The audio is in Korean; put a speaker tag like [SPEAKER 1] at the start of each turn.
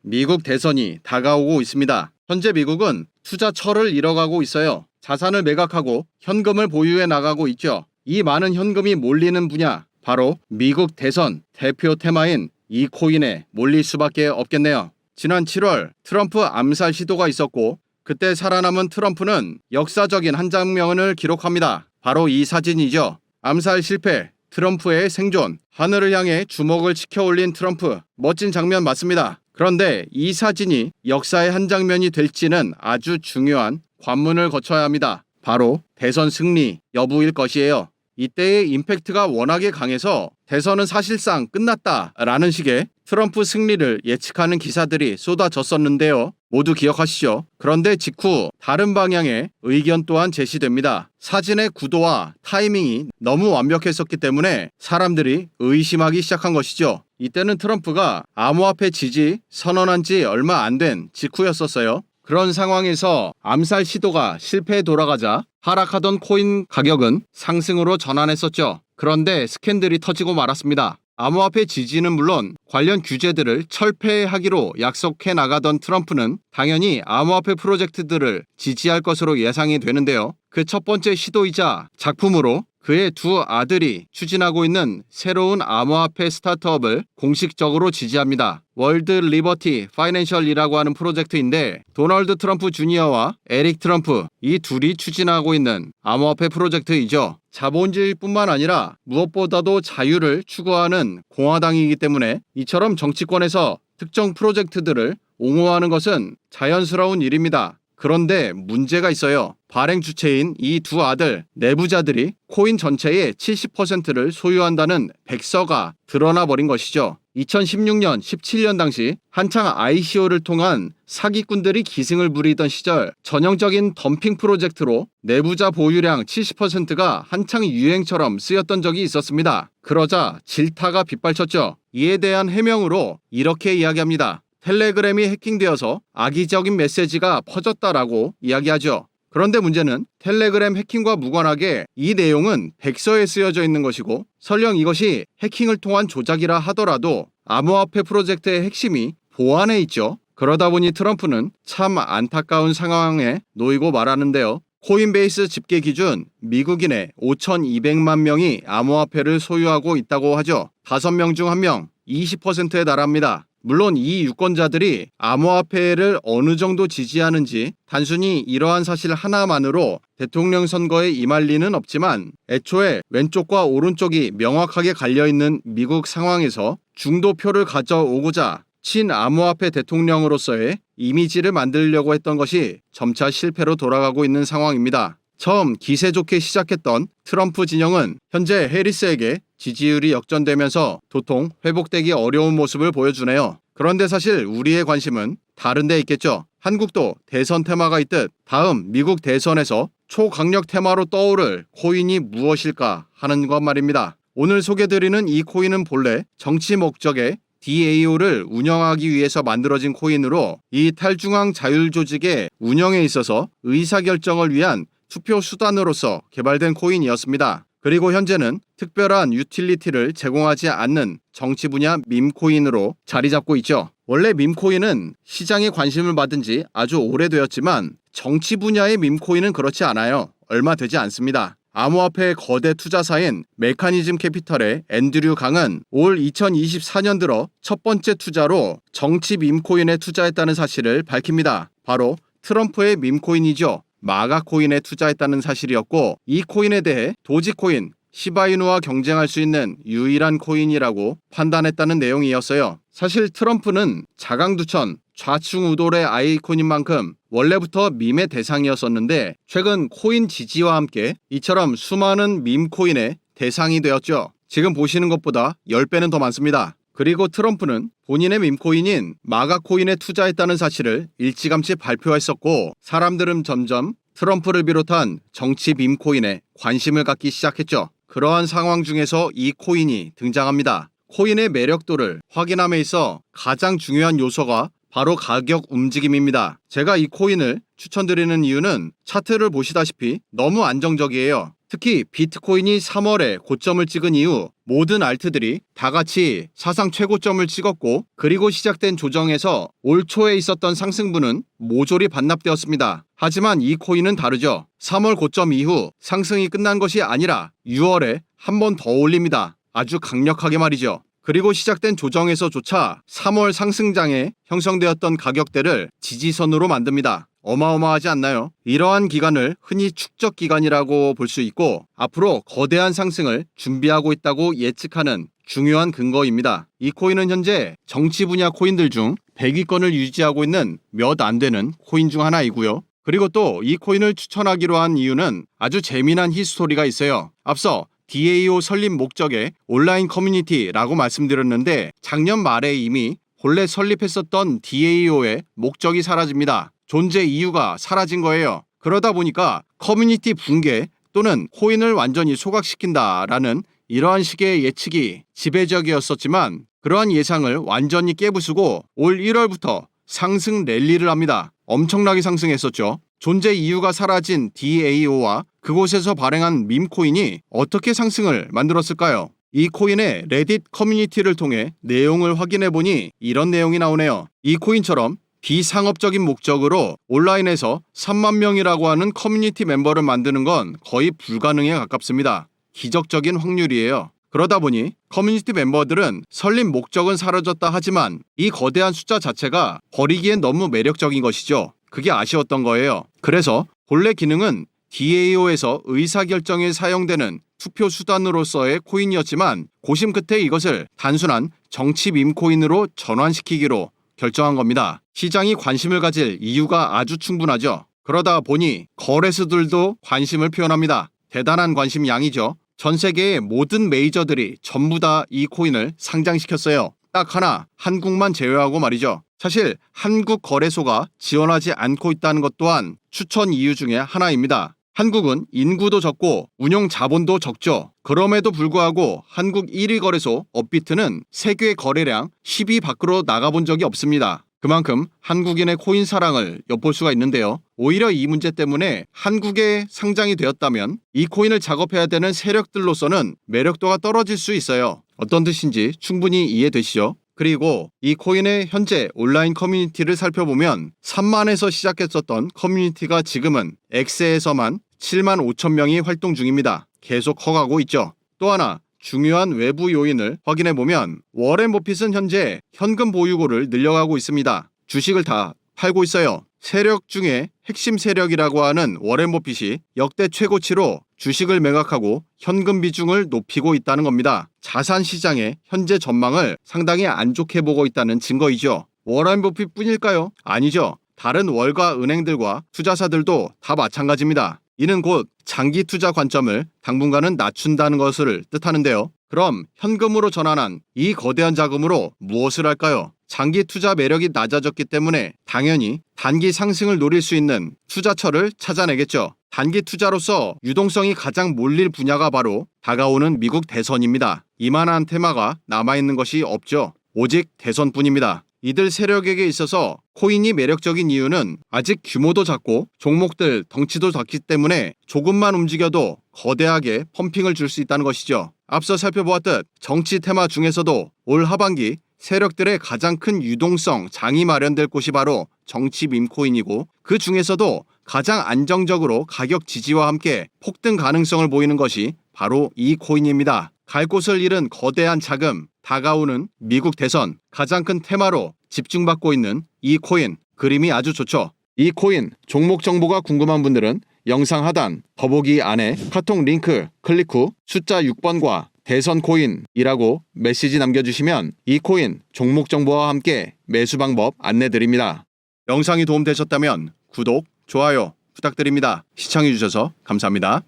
[SPEAKER 1] 미국 대선이 다가오고 있습니다. 현재 미국은 투자처를 잃어가고 있어요. 자산을 매각하고 현금을 보유해 나가고 있죠. 이 많은 현금이 몰리는 분야, 바로 미국 대선 대표 테마인 이 코인에 몰릴 수밖에 없겠네요. 지난 7월 트럼프 암살 시도가 있었고 그때 살아남은 트럼프는 역사적인 한 장면을 기록합니다. 바로 이 사진이죠. 암살 실패, 트럼프의 생존, 하늘을 향해 주먹을 치켜 올린 트럼프. 멋진 장면 맞습니다. 그런데 이 사진이 역사의 한 장면이 될지는 아주 중요한 관문을 거쳐야 합니다. 바로 대선 승리 여부일 것이에요. 이때의 임팩트가 워낙에 강해서 대선은 사실상 끝났다라는 식의 트럼프 승리를 예측하는 기사들이 쏟아졌었는데요. 모두 기억하시죠? 그런데 직후 다른 방향의 의견 또한 제시됩니다. 사진의 구도와 타이밍이 너무 완벽했었기 때문에 사람들이 의심하기 시작한 것이죠. 이때는 트럼프가 암호화폐 지지 선언한 지 얼마 안 된 직후였었어요. 그런 상황에서 암살 시도가 실패에 돌아가자 하락하던 코인 가격은 상승으로 전환했었죠. 그런데 스캔들이 터지고 말았습니다. 암호화폐 지지는 물론 관련 규제들을 철폐하기로 약속해 나가던 트럼프는 당연히 암호화폐 프로젝트들을 지지할 것으로 예상이 되는데요. 그 첫 번째 시도이자 작품으로 그의 두 아들이 추진하고 있는 새로운 암호화폐 스타트업을 공식적으로 지지합니다. 월드 리버티 파이낸셜이라고 하는 프로젝트인데 도널드 트럼프 주니어와 에릭 트럼프 이 둘이 추진하고 있는 암호화폐 프로젝트이죠. 자본주의뿐만 아니라 무엇보다도 자유를 추구하는 공화당이기 때문에 이처럼 정치권에서 특정 프로젝트들을 옹호하는 것은 자연스러운 일입니다. 그런데 문제가 있어요. 발행 주체인 이 두 아들 내부자들이 코인 전체의 70%를 소유한다는 백서가 드러나 버린 것이죠. 2016년, 17년 당시 한창 ICO를 통한 사기꾼들이 기승을 부리던 시절 전형적인 덤핑 프로젝트로 내부자 보유량 70%가 한창 유행처럼 쓰였던 적이 있었습니다. 그러자 질타가 빗발쳤죠. 이에 대한 해명으로 이렇게 이야기합니다. 텔레그램이 해킹되어서 악의적인 메시지가 퍼졌다라고 이야기하죠. 그런데 문제는 텔레그램 해킹과 무관하게 이 내용은 백서에 쓰여져 있는 것이고 설령 이것이 해킹을 통한 조작이라 하더라도 암호화폐 프로젝트의 핵심이 보안에 있죠. 그러다 보니 트럼프는 참 안타까운 상황에 놓이고 말하는데요. 코인베이스 집계 기준 미국인의 5,200만 명이 암호화폐를 소유하고 있다고 하죠. 5명 중 1명, 20%에 달합니다. 물론 이 유권자들이 암호화폐를 어느 정도 지지하는지 단순히 이러한 사실 하나만으로 대통령 선거에 임할 리는 없지만 애초에 왼쪽과 오른쪽이 명확하게 갈려있는 미국 상황에서 중도표를 가져오고자 친암호화폐 대통령으로서의 이미지를 만들려고 했던 것이 점차 실패로 돌아가고 있는 상황입니다. 처음 기세 좋게 시작했던 트럼프 진영은 현재 해리스에게 지지율이 역전되면서 도통 회복되기 어려운 모습을 보여주네요. 그런데 사실 우리의 관심은 다른 데 있겠죠. 한국도 대선 테마가 있듯 다음 미국 대선에서 초강력 테마로 떠오를 코인이 무엇일까 하는 것 말입니다. 오늘 소개드리는 이 코인은 본래 정치 목적의 DAO를 운영하기 위해서 만들어진 코인으로 이 탈중앙 자율 조직의 운영에 있어서 의사결정을 위한 투표 수단으로서 개발된 코인이었습니다. 그리고 현재는 특별한 유틸리티를 제공하지 않는 정치 분야 밈코인으로 자리 잡고 있죠. 원래 밈코인은 시장에 관심을 받은 지 아주 오래되었지만 정치 분야의 밈코인은 그렇지 않아요. 얼마 되지 않습니다. 암호화폐 거대 투자사인 메커니즘 캐피털의 앤드류 강은 올 2024년 들어 첫 번째 투자로 정치 밈코인에 투자했다는 사실을 밝힙니다. 바로 트럼프의 밈코인이죠. 마가 코인에 투자했다는 사실이었고 이 코인에 대해 도지코인, 시바이누와 경쟁할 수 있는 유일한 코인이라고 판단했다는 내용이었어요. 사실 트럼프는 자강두천, 좌충우돌의 아이콘인 만큼 원래부터 밈의 대상이었었는데 최근 코인 지지와 함께 이처럼 수많은 밈 코인의 대상이 되었죠. 지금 보시는 것보다 10배는 더 많습니다. 그리고 트럼프는 본인의 밈코인인 마가코인에 투자했다는 사실을 일찌감치 발표했었고 사람들은 점점 트럼프를 비롯한 정치 밈코인에 관심을 갖기 시작했죠. 그러한 상황 중에서 이 코인이 등장합니다. 코인의 매력도를 확인함에 있어 가장 중요한 요소가 바로 가격 움직임입니다. 제가 이 코인을 추천드리는 이유는 차트를 보시다시피 너무 안정적이에요. 특히 비트코인이 3월에 고점을 찍은 이후 모든 알트들이 다 같이 사상 최고점을 찍었고, 그리고 시작된 조정에서 올 초에 있었던 상승분은 모조리 반납되었습니다. 하지만 이 코인은 다르죠. 3월 고점 이후 상승이 끝난 것이 아니라 6월에 한 번 더 올립니다. 아주 강력하게 말이죠. 그리고 시작된 조정에서조차 3월 상승장에 형성되었던 가격대를 지지선으로 만듭니다. 어마어마하지 않나요? 이러한 기간을 흔히 축적 기간이라고 볼 수 있고, 앞으로 거대한 상승을 준비하고 있다고 예측하는 중요한 근거입니다. 이 코인은 현재 정치 분야 코인들 중 100위권을 유지하고 있는 몇 안 되는 코인 중 하나이고요. 그리고 또 이 코인을 추천하기로 한 이유는 아주 재미난 히스토리가 있어요. 앞서 DAO 설립 목적의 온라인 커뮤니티라고 말씀드렸는데, 작년 말에 이미 본래 설립했었던 DAO의 목적이 사라집니다. 존재 이유가 사라진 거예요. 그러다 보니까 커뮤니티 붕괴 또는 코인을 완전히 소각시킨다라는 이러한 식의 예측이 지배적이었었지만, 그러한 예상을 완전히 깨부수고 올 1월부터 상승 랠리를 합니다. 엄청나게 상승했었죠. 존재 이유가 사라진 DAO와 그곳에서 발행한 밈코인이 어떻게 상승을 만들었을까요? 이 코인의 레딧 커뮤니티를 통해 내용을 확인해보니 이런 내용이 나오네요. 이 코인처럼 비상업적인 목적으로 온라인에서 3만 명이라고 하는 커뮤니티 멤버를 만드는 건 거의 불가능에 가깝습니다. 기적적인 확률이에요. 그러다 보니 커뮤니티 멤버들은 설립 목적은 사라졌다 하지만 이 거대한 숫자 자체가 버리기엔 너무 매력적인 것이죠. 그게 아쉬웠던 거예요. 그래서 본래 기능은 DAO에서 의사결정에 사용되는 투표 수단으로서의 코인이었지만, 고심 끝에 이것을 단순한 정치 밈코인으로 전환시키기로 결정한 겁니다. 시장이 관심을 가질 이유가 아주 충분하죠. 그러다 보니 거래소들도 관심을 표현합니다. 대단한 관심 양이죠. 전 세계의 모든 메이저들이 전부 다 이 코인을 상장시켰어요. 딱 하나, 한국만 제외하고 말이죠. 사실 한국 거래소가 지원하지 않고 있다는 것 또한 추천 이유 중에 하나입니다. 한국은 인구도 적고 운용 자본도 적죠. 그럼에도 불구하고 한국 1위 거래소 업비트는 세계 거래량 10위 밖으로 나가본 적이 없습니다. 그만큼 한국인의 코인 사랑을 엿볼 수가 있는데요. 오히려 이 문제 때문에 한국에 상장이 되었다면 이 코인을 작업해야 되는 세력들로서는 매력도가 떨어질 수 있어요. 어떤 뜻인지 충분히 이해되시죠? 그리고 이 코인의 현재 온라인 커뮤니티를 살펴보면 3만에서 시작했었던 커뮤니티가 지금은 X에서만 7만 5천 명이 활동 중입니다. 계속 커가고 있죠. 또 하나 중요한 외부 요인을 확인해보면 워렌 버핏은 현재 현금 보유고를 늘려가고 있습니다. 주식을 다 팔고 있어요. 세력 중에 핵심 세력이라고 하는 워렌 버핏이 역대 최고치로 주식을 매각하고 현금 비중을 높이고 있다는 겁니다. 자산 시장의 현재 전망을 상당히 안 좋게 보고 있다는 증거이죠. 워렌 버핏 뿐일까요? 아니죠. 다른 월가 은행들과 투자사들도 다 마찬가지입니다. 이는 곧 장기 투자 관점을 당분간은 낮춘다는 것을 뜻하는데요. 그럼 현금으로 전환한 이 거대한 자금으로 무엇을 할까요? 장기 투자 매력이 낮아졌기 때문에 당연히 단기 상승을 노릴 수 있는 투자처를 찾아내겠죠. 단기 투자로서 유동성이 가장 몰릴 분야가 바로 다가오는 미국 대선입니다. 이만한 테마가 남아있는 것이 없죠. 오직 대선뿐입니다. 이들 세력에게 있어서 코인이 매력적인 이유는 아직 규모도 작고 종목들 덩치도 작기 때문에 조금만 움직여도 거대하게 펌핑을 줄 수 있다는 것이죠. 앞서 살펴보았듯 정치 테마 중에서도 올 하반기 세력들의 가장 큰 유동성 장이 마련될 곳이 바로 정치 밈코인이고, 그 중에서도 가장 안정적으로 가격 지지와 함께 폭등 가능성을 보이는 것이 바로 이 코인입니다. 갈 곳을 잃은 거대한 자금, 다가오는 미국 대선, 가장 큰 테마로 집중받고 있는 이 코인, 그림이 아주 좋죠. 이 코인 종목 정보가 궁금한 분들은 영상 하단 더보기 안에 카톡 링크 클릭 후 숫자 6번과 대선 코인이라고 메시지 남겨주시면 이 코인 종목 정보와 함께 매수 방법 안내드립니다. 영상이 도움되셨다면 구독, 좋아요 부탁드립니다. 시청해주셔서 감사합니다.